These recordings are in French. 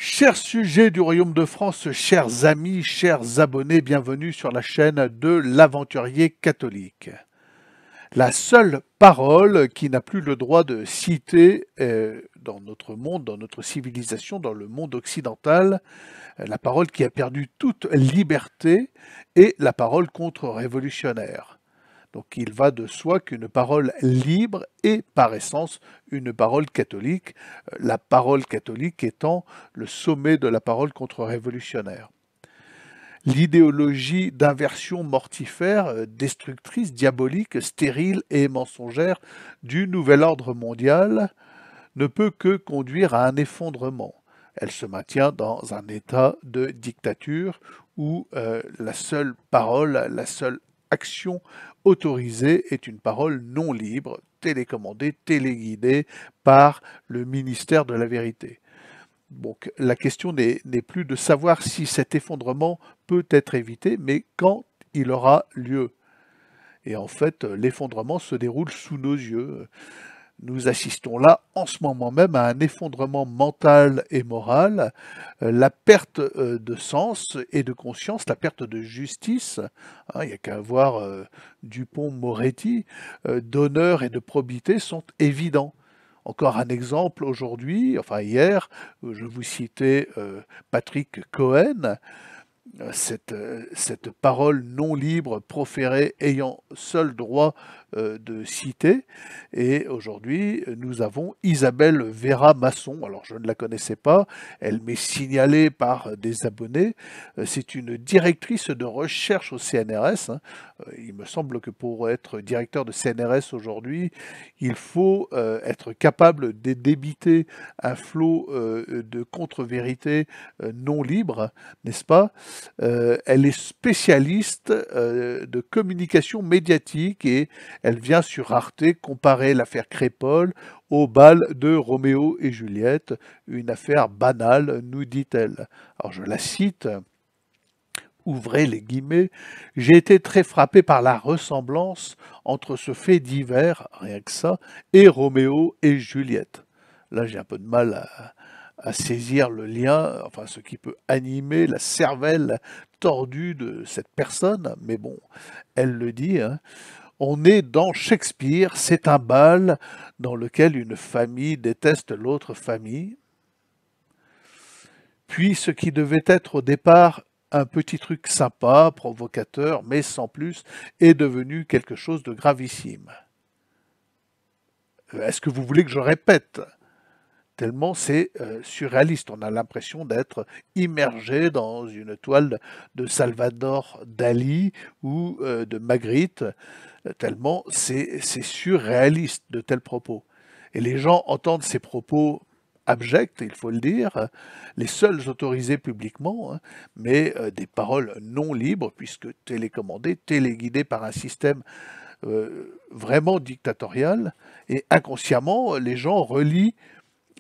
Chers sujets du Royaume de France, chers amis, chers abonnés, bienvenue sur la chaîne de l'Aventurier catholique. La seule parole qui n'a plus le droit de citer dans notre monde, dans notre civilisation, dans le monde occidental, la parole qui a perdu toute liberté est la parole contre-révolutionnaire. Donc il va de soi qu'une parole libre est par essence une parole catholique, la parole catholique étant le sommet de la parole contre-révolutionnaire. L'idéologie d'inversion mortifère, destructrice, diabolique, stérile et mensongère du nouvel ordre mondial ne peut que conduire à un effondrement. Elle se maintient dans un état de dictature où la seule parole, la seule action autorisée est une parole non libre, télécommandée, téléguidée par le ministère de la vérité. Donc la question n'est plus de savoir si cet effondrement peut être évité, mais quand il aura lieu. Et en fait, l'effondrement se déroule sous nos yeux. Nous assistons là, en ce moment même, à un effondrement mental et moral, la perte de sens et de conscience, la perte de justice. Hein, il n'y a qu'à voir Dupond-Moretti, d'honneur et de probité sont évidents. Encore un exemple aujourd'hui, enfin hier, je vous citais Patrick Cohen, cette parole non libre proférée ayant seul droit de citer. Et aujourd'hui, nous avons Isabelle Vera Masson. Alors, je ne la connaissais pas. Elle m'est signalée par des abonnés. C'est une directrice de recherche au CNRS. Hein. Il me semble que pour être directeur de CNRS aujourd'hui, il faut être capable de débiter un flot de contre-vérités non libres, n'est-ce pas? Elle est spécialiste de communication médiatique et elle vient sur Arte comparer l'affaire Crépol au bal de Roméo et Juliette, une affaire banale, nous dit-elle. Alors je la cite, ouvrez les guillemets, j'ai été très frappé par la ressemblance entre ce fait divers, rien que ça, et Roméo et Juliette. Là j'ai un peu de mal à saisir le lien, enfin ce qui peut animer la cervelle tordue de cette personne, mais bon, elle le dit, hein. On est dans Shakespeare, c'est un bal dans lequel une famille déteste l'autre famille, puis ce qui devait être au départ un petit truc sympa, provocateur, mais sans plus, est devenu quelque chose de gravissime. Est-ce que vous voulez que je répète? Tellement c'est surréaliste. On a l'impression d'être immergé dans une toile de Salvador Dali ou de Magritte, tellement c'est surréaliste de tels propos. Et les gens entendent ces propos abjects, il faut le dire, les seuls autorisés publiquement, hein, mais des paroles non libres, puisque télécommandées, téléguidées par un système vraiment dictatorial, et inconsciemment, les gens relient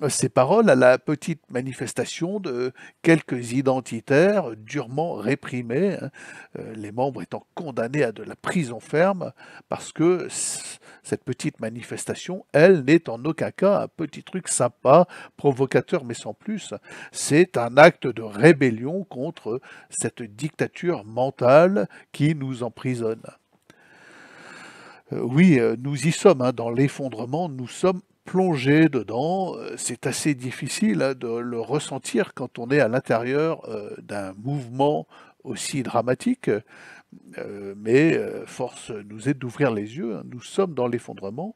ces paroles à la petite manifestation de quelques identitaires durement réprimés, hein, les membres étant condamnés à de la prison ferme parce que cette petite manifestation, elle, n'est en aucun cas un petit truc sympa, provocateur mais sans plus. C'est un acte de rébellion contre cette dictature mentale qui nous emprisonne. Oui, nous y sommes, hein, dans l'effondrement, nous sommes plongés dedans. C'est assez difficile hein, de le ressentir quand on est à l'intérieur d'un mouvement aussi dramatique, mais force nous est d'ouvrir les yeux, hein. Nous sommes dans l'effondrement.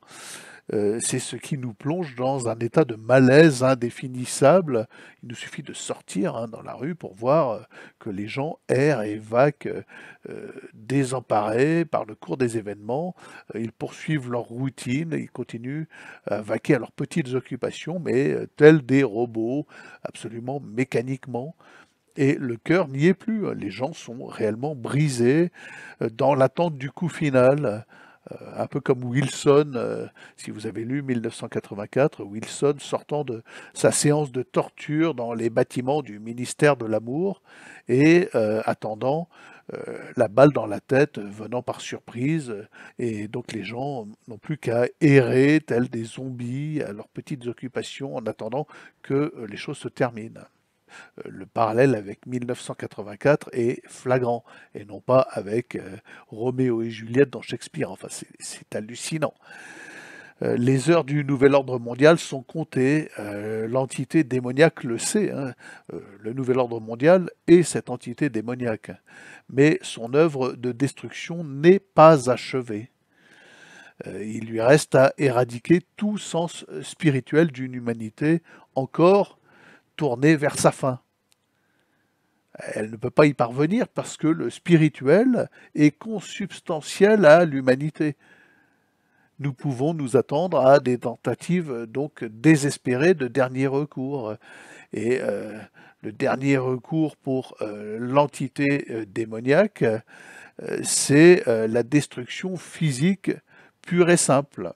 C'est ce qui nous plonge dans un état de malaise indéfinissable. Il nous suffit de sortir hein, dans la rue pour voir que les gens errent et vaquent désemparés par le cours des événements. Ils poursuivent leur routine, ils continuent à vaquer à leurs petites occupations, mais tels des robots, absolument mécaniquement. Et le cœur n'y est plus. Les gens sont réellement brisés dans l'attente du coup final. Un peu comme Wilson, si vous avez lu 1984, Wilson sortant de sa séance de torture dans les bâtiments du ministère de l'Amour et attendant la balle dans la tête venant par surprise. Et donc les gens n'ont plus qu'à errer tels des zombies à leurs petites occupations en attendant que les choses se terminent. le parallèle avec 1984 est flagrant, et non pas avec Roméo et Juliette dans Shakespeare. Enfin, c'est hallucinant. Les heures du nouvel ordre mondial sont comptées, l'entité démoniaque le sait, hein. Le nouvel ordre mondial est cette entité démoniaque, mais son œuvre de destruction n'est pas achevée. Il lui reste à éradiquer tout sens spirituel d'une humanité encore tournée vers sa fin. Elle ne peut pas y parvenir parce que le spirituel est consubstantiel à l'humanité. Nous pouvons nous attendre à des tentatives donc désespérées de dernier recours. Et le dernier recours pour l'entité démoniaque, c'est la destruction physique pure et simple.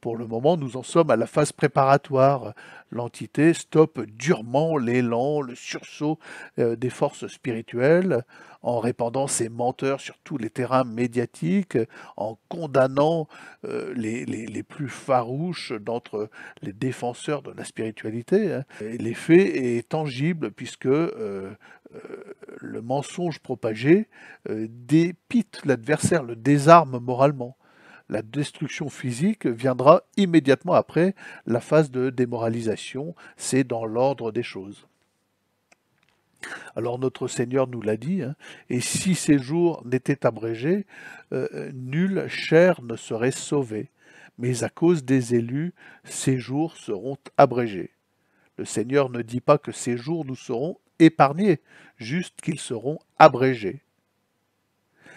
Pour le moment, nous en sommes à la phase préparatoire. L'entité stoppe durement l'élan, le sursaut des forces spirituelles, en répandant ses menteurs sur tous les terrains médiatiques, en condamnant les plus farouches d'entre les défenseurs de la spiritualité, hein. L'effet est tangible puisque le mensonge propagé dépite l'adversaire, le désarme moralement. La destruction physique viendra immédiatement après la phase de démoralisation, c'est dans l'ordre des choses. Alors notre Seigneur nous l'a dit, hein, et si ces jours n'étaient abrégés, nulle chair ne serait sauvée, mais à cause des élus, ces jours seront abrégés. Le Seigneur ne dit pas que ces jours nous seront épargnés, juste qu'ils seront abrégés.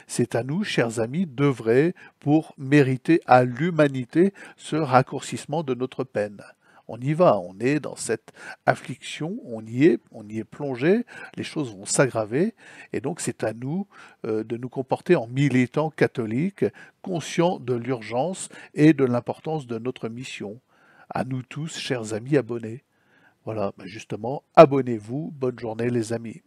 C'est à nous, chers amis, d'œuvrer pour mériter à l'humanité ce raccourcissement de notre peine. On y va, on est dans cette affliction, on y est plongé, les choses vont s'aggraver, et donc c'est à nous de nous comporter en militants catholiques, conscients de l'urgence et de l'importance de notre mission. À nous tous, chers amis abonnés. Voilà, justement, abonnez-vous, bonne journée les amis.